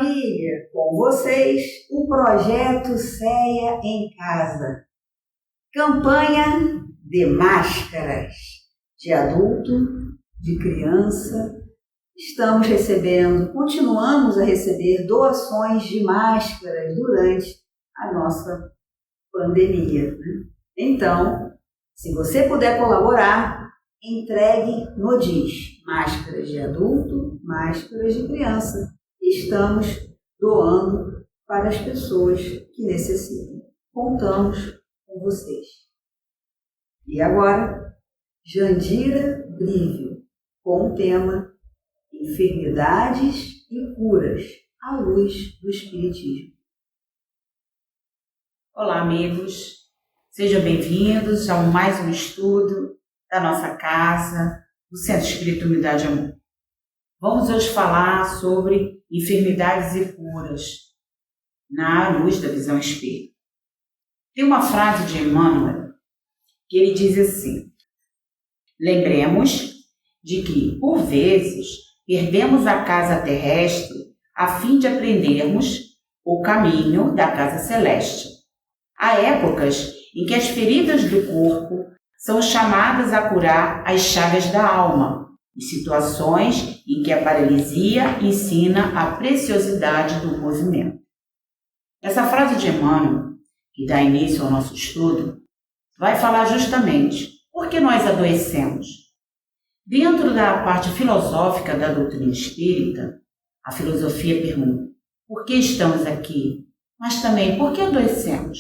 família, com vocês, o projeto CEA em Casa. Campanha de máscaras de adulto, de criança. Estamos continuamos a receber doações de máscaras durante a nossa pandemia, né? Então, se você puder colaborar, entregue no DIS, máscaras de adulto, máscaras de criança. Estamos doando para as pessoas que necessitam. Contamos com vocês. E agora, Jandira Brívio, com o tema Enfermidades e Curas, à luz do Espiritismo. Olá, amigos. Sejam bem-vindos a mais um estudo da nossa casa, do Centro Espírita Unidade e Amor. Vamos hoje falar sobre enfermidades e curas na luz da visão espírita. Tem uma frase de Emmanuel que ele diz assim: lembremos de que, por vezes, perdemos a casa terrestre a fim de aprendermos o caminho da casa celeste. Há épocas em que as feridas do corpo são chamadas a curar as chagas da alma, e situações em que a paralisia ensina a preciosidade do movimento. Essa frase de Emmanuel, que dá início ao nosso estudo, vai falar justamente por que nós adoecemos. Dentro da parte filosófica da doutrina espírita, a filosofia pergunta: por que estamos aqui? Mas também, por que adoecemos?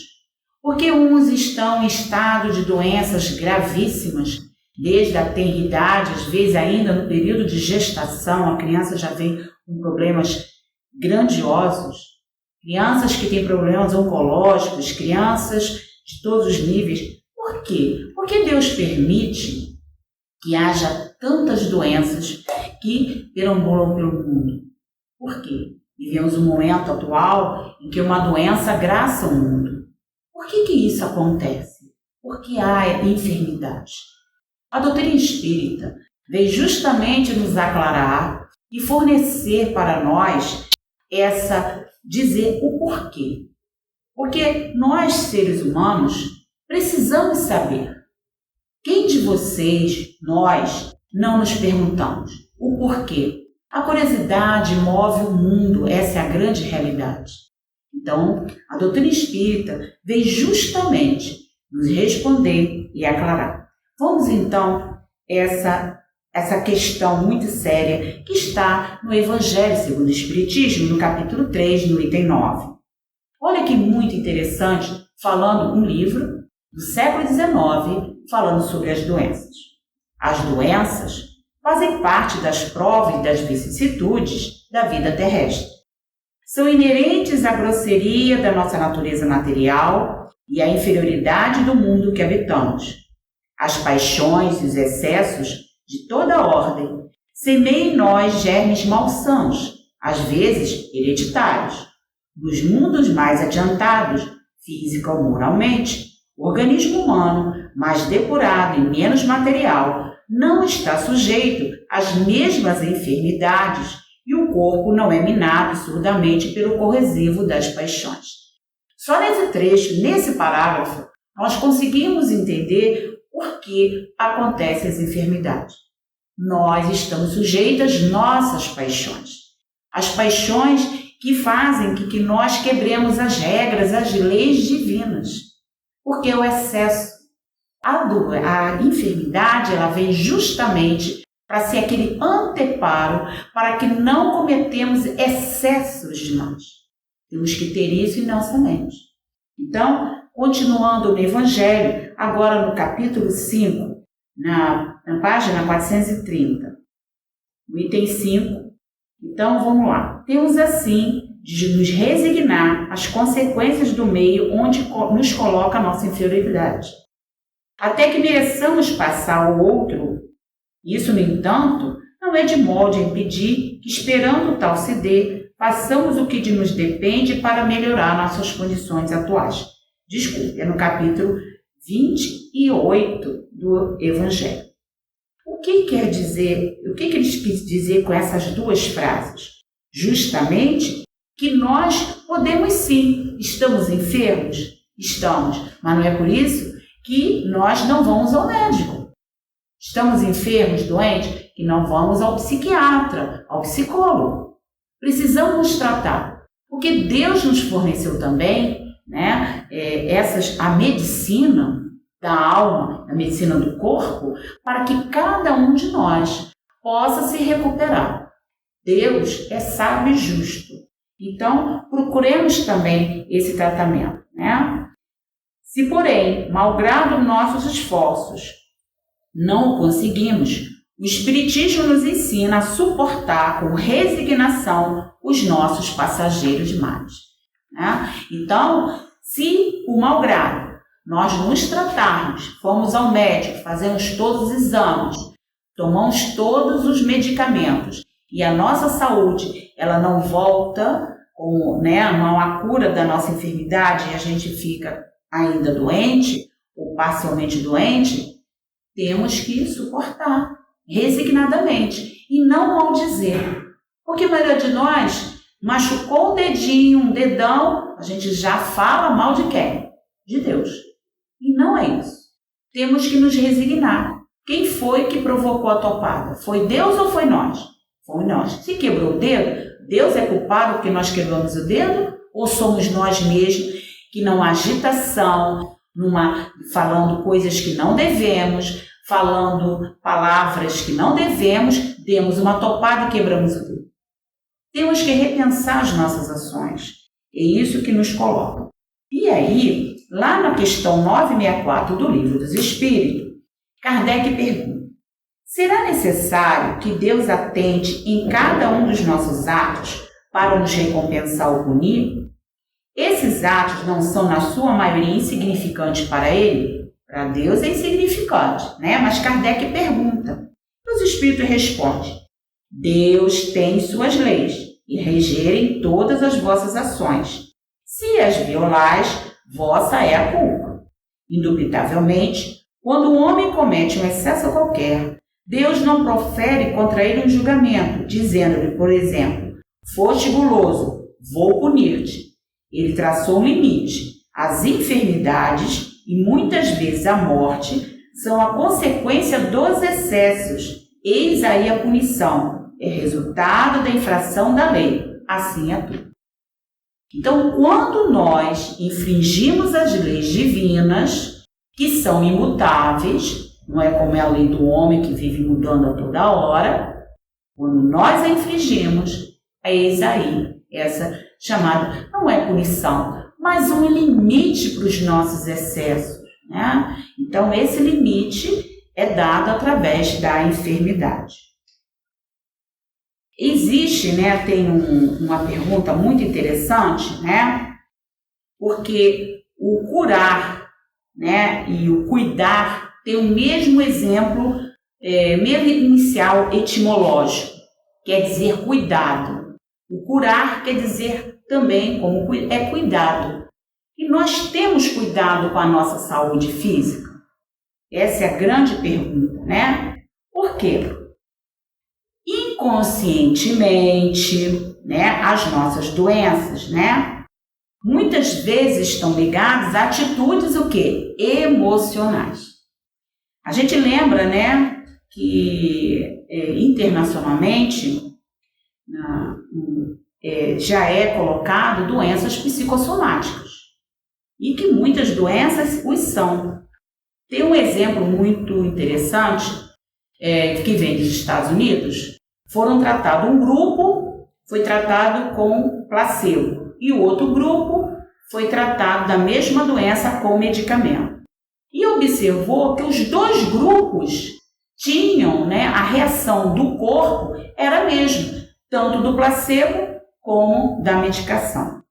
Porque uns estão em estado de doenças gravíssimas, desde a tenridade, às vezes ainda no período de gestação, a criança já vem com problemas grandiosos, crianças que têm problemas oncológicos, crianças de todos os níveis. Por quê? Porque Deus permite que haja tantas doenças que perambulam pelo mundo. Por quê? Vivemos um momento atual em que uma doença agraça o mundo. Por que isso acontece? Porque há enfermidade. A doutrina espírita veio justamente nos aclarar e fornecer para nós dizer o porquê. Porque nós, seres humanos, precisamos saber. Quem de vocês, nós, não nos perguntamos o porquê? A curiosidade move o mundo, essa é a grande realidade. Então, a doutrina espírita veio justamente nos responder e aclarar. Vamos então essa questão muito séria que está no Evangelho segundo o Espiritismo, no capítulo 3, no item 9. Olha que muito interessante, falando um livro do século XIX, falando sobre as doenças. As doenças fazem parte das provas e das vicissitudes da vida terrestre. São inerentes à grosseria da nossa natureza material e à inferioridade do mundo que habitamos. As paixões e os excessos de toda ordem semeiam em nós germes malsãos, às vezes hereditários. Nos mundos mais adiantados, física ou moralmente, o organismo humano, mais depurado e menos material, não está sujeito às mesmas enfermidades e o corpo não é minado surdamente pelo corrosivo das paixões. Só nesse trecho, nesse parágrafo, nós conseguimos entender por que acontecem as enfermidades. Nós estamos sujeitos às nossas paixões. As paixões que fazem que nós quebremos as regras, as leis divinas. Porque o excesso, a enfermidade, ela vem justamente para ser aquele anteparo para que não cometemos excessos de nós. Temos que ter isso e não somente. Então, continuando no Evangelho, agora no capítulo 5, na página 430, no item 5. Então, vamos lá. Temos assim de nos resignar às consequências do meio onde nos coloca a nossa inferioridade. Até que mereçamos passar ao outro. Isso, no entanto, não é de modo a impedir que, esperando tal se dê, façamos o que de nos depende para melhorar nossas condições atuais. Desculpe, é no capítulo 28 do Evangelho. O que quer dizer, o que eles quis dizer com essas duas frases? Justamente que nós podemos sim. Estamos enfermos? Estamos, mas não é por isso que nós não vamos ao médico. Estamos enfermos, doentes, que não vamos ao psiquiatra, ao psicólogo. Precisamos nos tratar, porque Deus nos forneceu também, né, a medicina da alma, a medicina do corpo, para que cada um de nós possa se recuperar. Deus é sábio e justo. Então, procuremos também esse tratamento, né? Se, porém, malgrado nossos esforços, não o conseguimos, o Espiritismo nos ensina a suportar com resignação os nossos passageiros males, né? Então, se por malgrado nós nos tratarmos, formos ao médico, fazemos todos os exames, tomamos todos os medicamentos e a nossa saúde ela não volta, não há cura da nossa enfermidade e a gente fica ainda doente ou parcialmente doente, temos que suportar resignadamente e não maldizer. Porque a maioria de nós machucou o dedinho, um dedão, a gente já fala mal de quem? De Deus. E não é isso. Temos que nos resignar. Quem foi que provocou a topada? Foi Deus ou foi nós? Foi nós. Se quebrou o dedo, Deus é culpado porque nós quebramos o dedo? Ou somos nós mesmos que numa agitação, falando coisas que não devemos, falando palavras que não devemos, demos uma topada e quebramos o dedo? Temos que repensar as nossas ações. É isso que nos coloca. E aí, lá na questão 964 do Livro dos Espíritos, Kardec pergunta: será necessário que Deus atente em cada um dos nossos atos para nos recompensar ou punir? Esses atos não são, na sua maioria, insignificantes para Ele? Para Deus é insignificante, né? Mas Kardec pergunta. Os Espíritos respondem: Deus tem suas leis e regerem todas as vossas ações. Se as violais, vossa é a culpa. Indubitavelmente, quando o homem comete um excesso qualquer, Deus não profere contra ele um julgamento, dizendo-lhe, por exemplo, foste guloso, vou punir-te. Ele traçou um limite. As enfermidades e muitas vezes a morte são a consequência dos excessos. Eis aí a punição. É resultado da infração da lei. Assim é tudo. Então, quando nós infringimos as leis divinas, que são imutáveis, não é como é a lei do homem que vive mudando a toda hora, quando nós a infringimos, eis aí essa chamada, não é punição, mas um limite para os nossos excessos, né? Então, esse limite é dado através da enfermidade. Existe, né, tem uma pergunta muito interessante, né? Porque o curar, né, e o cuidar tem o mesmo exemplo, mesmo inicial etimológico, quer dizer cuidado. O curar quer dizer também como é cuidado. E nós temos cuidado com a nossa saúde física? Essa é a grande pergunta, né? Por quê? Inconscientemente, né, as nossas doenças, né, muitas vezes estão ligadas a atitudes o quê? Emocionais. A gente lembra, né, que internacionalmente já é colocado doenças psicossomáticas e que muitas doenças os são. Tem um exemplo muito interessante que vem dos Estados Unidos. Um grupo foi tratado com placebo e o outro grupo foi tratado da mesma doença com medicamento. E observou que os dois grupos tinham, né, a reação do corpo era a mesma, tanto do placebo como da medicação.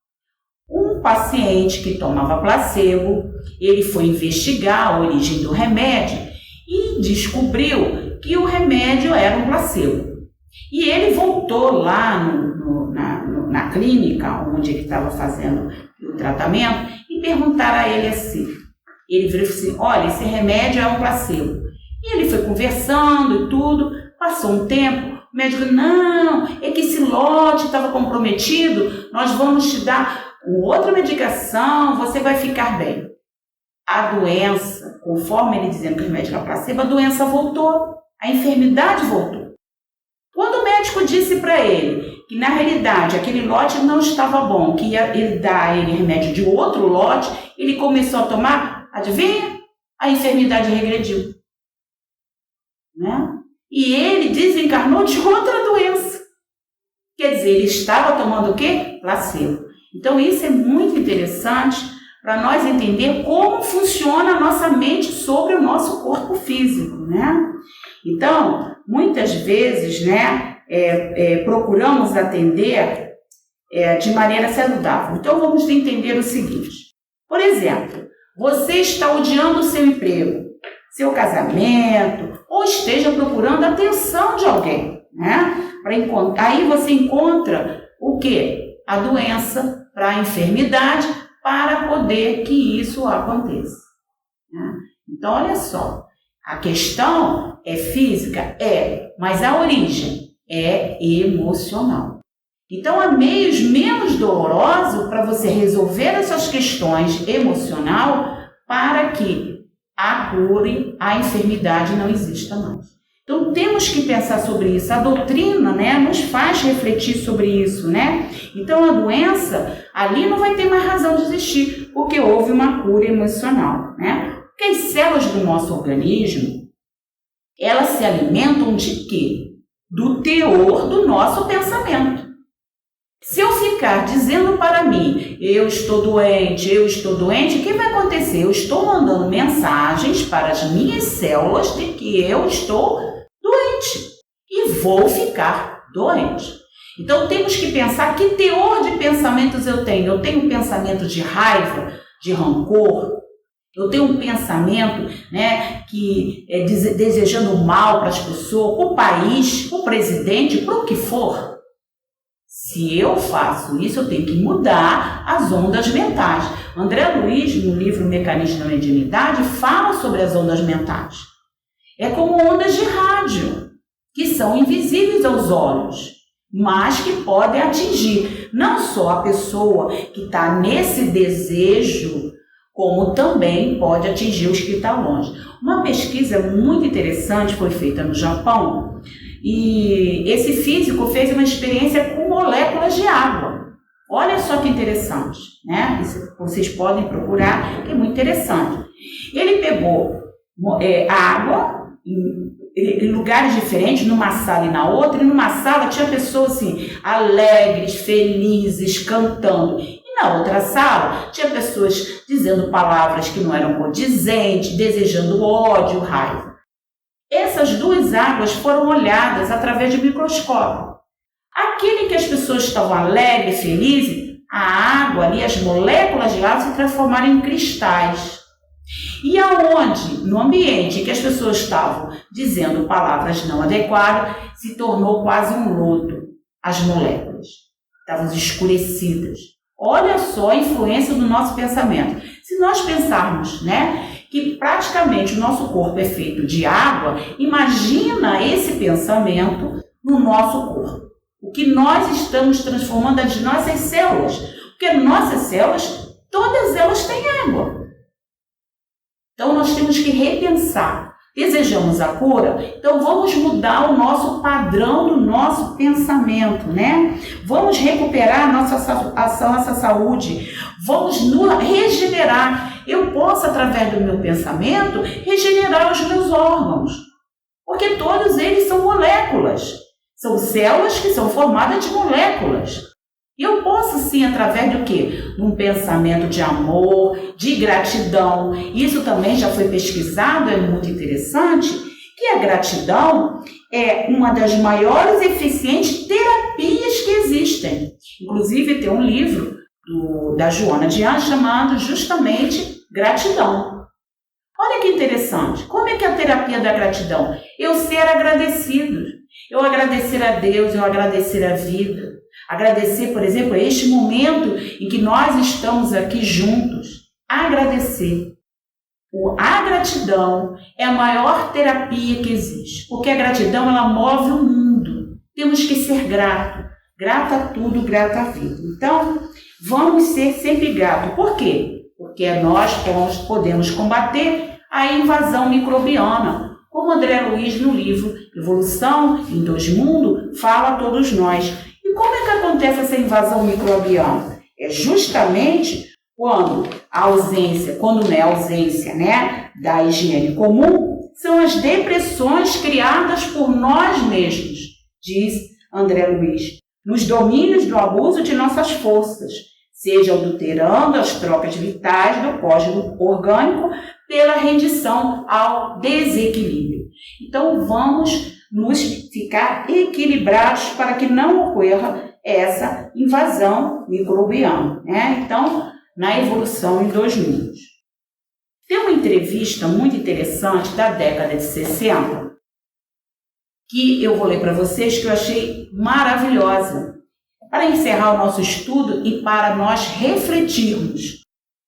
Um paciente que tomava placebo, ele foi investigar a origem do remédio e descobriu que o remédio era um placebo. E ele voltou lá na clínica onde ele estava fazendo o tratamento e perguntaram a ele assim. Ele virou assim: olha, esse remédio é um placebo. E ele foi conversando e tudo, passou um tempo, O médico, não, é que esse lote estava comprometido, nós vamos te dar outra medicação, você vai ficar bem. A doença, conforme ele dizendo que o remédio era placebo, a doença voltou, a enfermidade voltou. Quando o médico disse para ele que na realidade aquele lote não estava bom, que ia ele dar a ele remédio de outro lote, ele começou a tomar, adivinha? A enfermidade regrediu. Né? E ele desencarnou de outra doença. Quer dizer, ele estava tomando o quê? Placebo. Então isso é muito interessante para nós entender como funciona a nossa mente sobre o nosso corpo físico, né? Então, muitas vezes, né, procuramos atender de maneira saudável. Então, vamos entender o seguinte. Por exemplo, você está odiando o seu emprego, seu casamento, ou esteja procurando a atenção de alguém, né? Aí você encontra o quê? A doença para a enfermidade para poder que isso aconteça. Né? Então, olha só, a questão é física? Mas a origem é emocional. Então, há meios menos dolorosos para você resolver essas questões emocionais para que a cura, a enfermidade não exista mais. Então, temos que pensar sobre isso. A doutrina, né, nos faz refletir sobre isso, né? Então, a doença, ali não vai ter mais razão de existir, porque houve uma cura emocional, né? Porque as células do nosso organismo, elas se alimentam de quê? Do teor do nosso pensamento. Se eu ficar dizendo para mim, eu estou doente, o que vai acontecer? Eu estou mandando mensagens para as minhas células de que eu estou doente e vou ficar doente. Então temos que pensar que teor de pensamentos eu tenho. Eu tenho um pensamento de raiva, de rancor, eu tenho um pensamento, né, que é desejando mal para as pessoas, para o país, para o presidente, para o que for. Se eu faço isso, eu tenho que mudar as ondas mentais. André Luiz, no livro Mecanismo da Mediunidade, fala sobre as ondas mentais. É como ondas de rádio, que são invisíveis aos olhos, mas que podem atingir não só a pessoa que está nesse desejo, como também pode atingir os que estão longe. Uma pesquisa muito interessante foi feita no Japão, e esse físico fez uma experiência com moléculas de água. Olha só que interessante, né? Isso vocês podem procurar, que é muito interessante. Ele pegou água em lugares diferentes, numa sala e na outra, e numa sala tinha pessoas assim, alegres, felizes, cantando. E na outra sala tinha pessoas dizendo palavras que não eram condizentes, desejando ódio, raiva. Essas duas águas foram olhadas através de microscópio. Aquele que as pessoas estavam alegres, felizes, a água ali, as moléculas de água se transformaram em cristais. E aonde, no ambiente em que as pessoas estavam dizendo palavras não adequadas, se tornou quase um lodo. As moléculas estavam escurecidas. Olha só a influência do nosso pensamento. Se nós pensarmos, né, que praticamente o nosso corpo é feito de água, imagina esse pensamento no nosso corpo. O que nós estamos transformando as nossas células. Porque nossas células, todas elas têm água. Então nós temos que repensar. Desejamos a cura? Então vamos mudar o nosso padrão do nosso pensamento, né? Vamos recuperar a nossa saúde. Vamos regenerar. Eu posso, através do meu pensamento, regenerar os meus órgãos. Porque todos eles são moléculas. São células que são formadas de moléculas. E eu posso sim, através do quê? De um pensamento de amor, de gratidão. Isso também já foi pesquisado, é muito interessante, que a gratidão é uma das maiores e eficientes terapias que existem. Inclusive tem um livro da Joana de Anjos chamado justamente Gratidão. Olha que interessante. Como é que é a terapia da gratidão? Eu ser agradecido. Eu agradecer a Deus, eu agradecer a vida. Agradecer, por exemplo, a este momento em que nós estamos aqui juntos. Agradecer. A gratidão é a maior terapia que existe, porque a gratidão ela move o mundo. temos que ser grato a tudo, grato à vida. Então, vamos ser sempre gratos. Por quê? Porque nós podemos combater a invasão microbiana, como André Luiz, no livro Evolução em Dois Mundos, fala a todos nós. E como é que acontece essa invasão microbiana? É justamente quando não é ausência, da higiene comum, são as depressões criadas por nós mesmos, diz André Luiz, nos domínios do abuso de nossas forças, seja adulterando as trocas vitais do código orgânico pela rendição ao desequilíbrio. Então, vamos nos ficar equilibrados para que não ocorra essa invasão microbiana, Então, na evolução em dois mundos. Tem uma entrevista muito interessante da década de 60, que eu vou ler para vocês, que eu achei maravilhosa, para encerrar o nosso estudo e para nós refletirmos.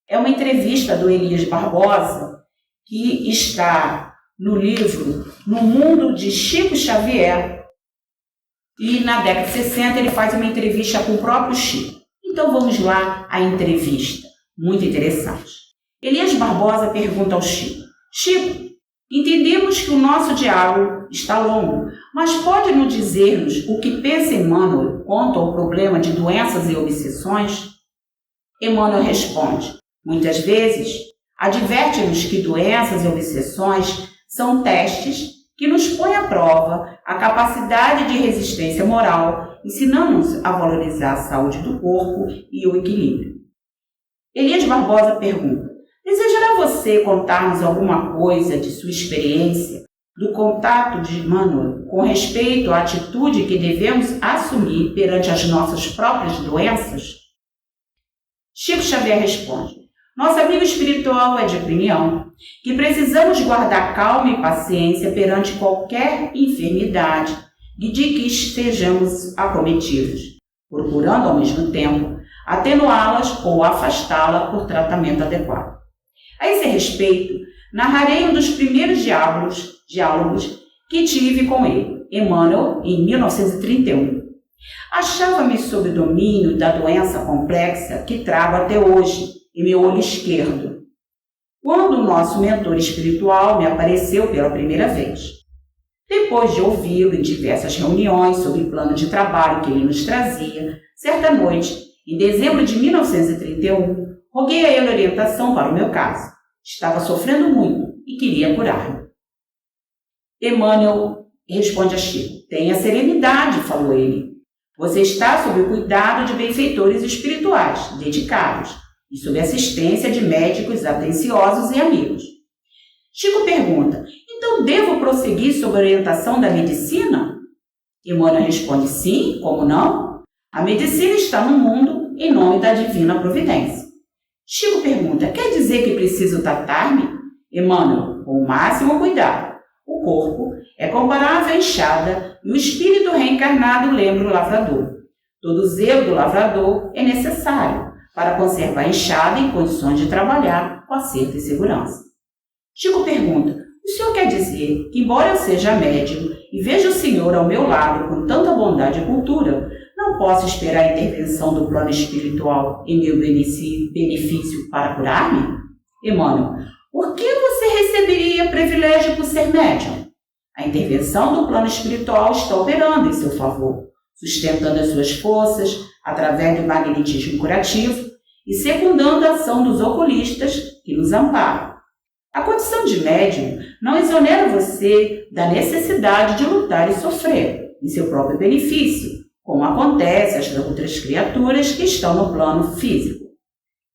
É uma entrevista do Elias Barbosa, que está no livro No Mundo de Chico Xavier, e na década de 60 ele faz uma entrevista com o próprio Chico. Então vamos lá à entrevista, muito interessante. Elias Barbosa pergunta ao Chico: Chico, entendemos que o nosso diálogo está longo, mas pode nos dizer-nos o que pensa Emmanuel quanto ao problema de doenças e obsessões? Emmanuel responde: muitas vezes, adverte-nos que doenças e obsessões são testes que nos põem à prova a capacidade de resistência moral, ensinando-nos a valorizar a saúde do corpo e o equilíbrio. Elias Barbosa pergunta: desejará você contar-nos alguma coisa de sua experiência, do contato de Emmanuel com respeito à atitude que devemos assumir perante as nossas próprias doenças? Chico Xavier responde: nosso amigo espiritual é de opinião que precisamos guardar calma e paciência perante qualquer enfermidade de que estejamos acometidos, procurando ao mesmo tempo atenuá-las ou afastá-la por tratamento adequado. A esse respeito, narrarei um dos primeiros diálogos que tive com ele, Emmanuel, em 1931. Achava-me sob domínio da doença complexa que trago até hoje em meu olho esquerdo, quando o nosso mentor espiritual me apareceu pela primeira vez. Depois de ouvi-lo em diversas reuniões sobre o plano de trabalho que ele nos trazia, certa noite, em dezembro de 1931, roguei a ele orientação para o meu caso. Estava sofrendo muito e queria curar-me. Emmanuel responde a Chico: tenha serenidade, falou ele. Você está sob o cuidado de benfeitores espirituais, dedicados, e sob assistência de médicos atenciosos e amigos. Chico pergunta: então devo prosseguir sob a orientação da medicina? Emmanuel responde: sim, como não? A medicina está no mundo em nome da divina providência. Chico pergunta: quer dizer que preciso tratar-me? Emmanuel: com o máximo cuidado. O corpo é comparável à enxada e o espírito reencarnado lembra o lavrador. Todo zelo do lavrador é necessário para conservar a enxada em condições de trabalhar com acerto e segurança. Chico pergunta: o senhor quer dizer que, embora eu seja médium e veja o senhor ao meu lado com tanta bondade e cultura, não posso esperar a intervenção do plano espiritual em meu benefício para curar-me? Emmanuel: por que você receberia privilégio por ser médium? A intervenção do plano espiritual está operando em seu favor, sustentando as suas forças através do magnetismo curativo e secundando a ação dos oculistas que nos amparam. A condição de médium não exonera você da necessidade de lutar e sofrer em seu próprio benefício, como acontece às outras criaturas que estão no plano físico.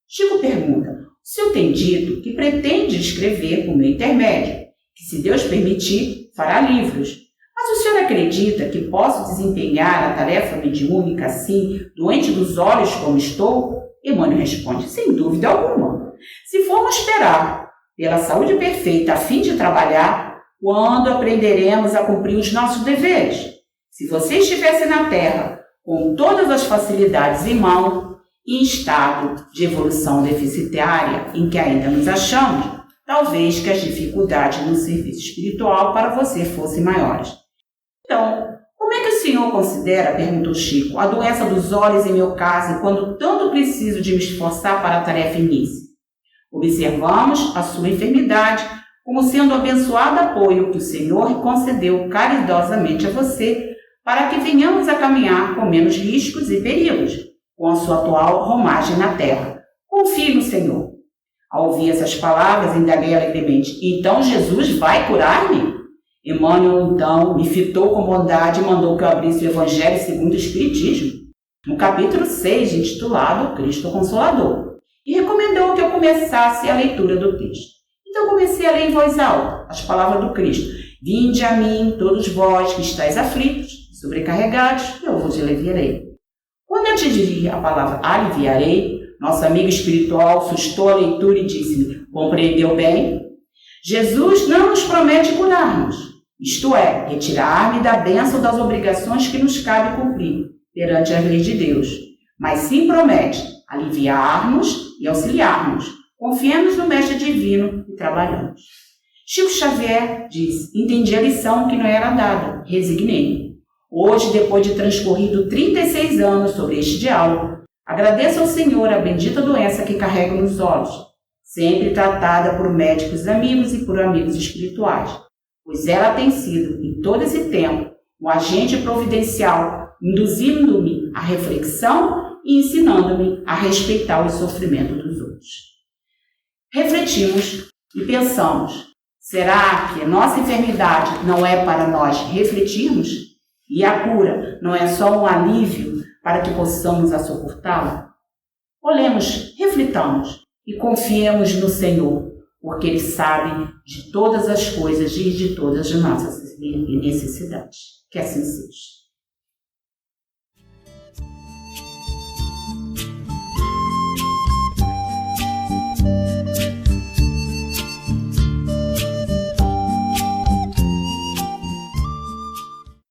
Chico pergunta: o senhor tem dito que pretende escrever por meu intermédio, que, se Deus permitir, fará livros. Mas o senhor acredita que posso desempenhar a tarefa mediúnica assim, doente dos olhos como estou? Emmanuel responde: sem dúvida alguma. Se formos esperar pela saúde perfeita a fim de trabalhar, quando aprenderemos a cumprir os nossos deveres? Se você estivesse na Terra com todas as facilidades em mão, em estado de evolução deficitária em que ainda nos achamos, talvez que as dificuldades no serviço espiritual para você fossem maiores. Então, como é que o senhor considera, perguntou Chico, a doença dos olhos em meu caso quando tanto preciso de me esforçar para a tarefa início? Observamos a sua enfermidade como sendo um abençoado apoio que o Senhor concedeu caridosamente a você para que venhamos a caminhar com menos riscos e perigos com a sua atual romagem na terra. Confie no Senhor. Ao ouvir essas palavras, indaguei alegremente: então Jesus vai curar-me? Emmanuel, então, me fitou com bondade e mandou que eu abrisse o Evangelho segundo o Espiritismo, no capítulo 6, intitulado Cristo Consolador, e recomendou que eu começasse a leitura do texto. Então comecei a ler em voz alta as palavras do Cristo: vinde a mim, todos vós que estáis aflitos e sobrecarregados, eu vos aliviarei. Quando eu te diri a palavra aliviarei, nosso amigo espiritual sustou a leitura e disse-me: compreendeu bem? Jesus não nos promete curar-nos, isto é, retirar-me da bênção das obrigações que nos cabe cumprir perante as leis de Deus, mas sim promete aliviar-nos e auxiliar-nos. Confiemos no Mestre Divino e trabalhamos. Chico Xavier diz: entendi a lição que não era dada, resignei. Hoje, depois de transcorrido 36 anos sobre este diálogo, agradeço ao Senhor a bendita doença que carrego nos olhos, sempre tratada por médicos amigos e por amigos espirituais, pois ela tem sido, em todo esse tempo, um agente providencial, induzindo-me à reflexão e ensinando-me a respeitar o sofrimento dos outros. Refletimos e pensamos: será que a nossa enfermidade não é para nós refletirmos? E a cura não é só um alívio para que possamos a suportá-la? Olhemos, reflitamos e confiemos no Senhor, porque Ele sabe de todas as coisas e de todas as nossas necessidades. Que assim seja.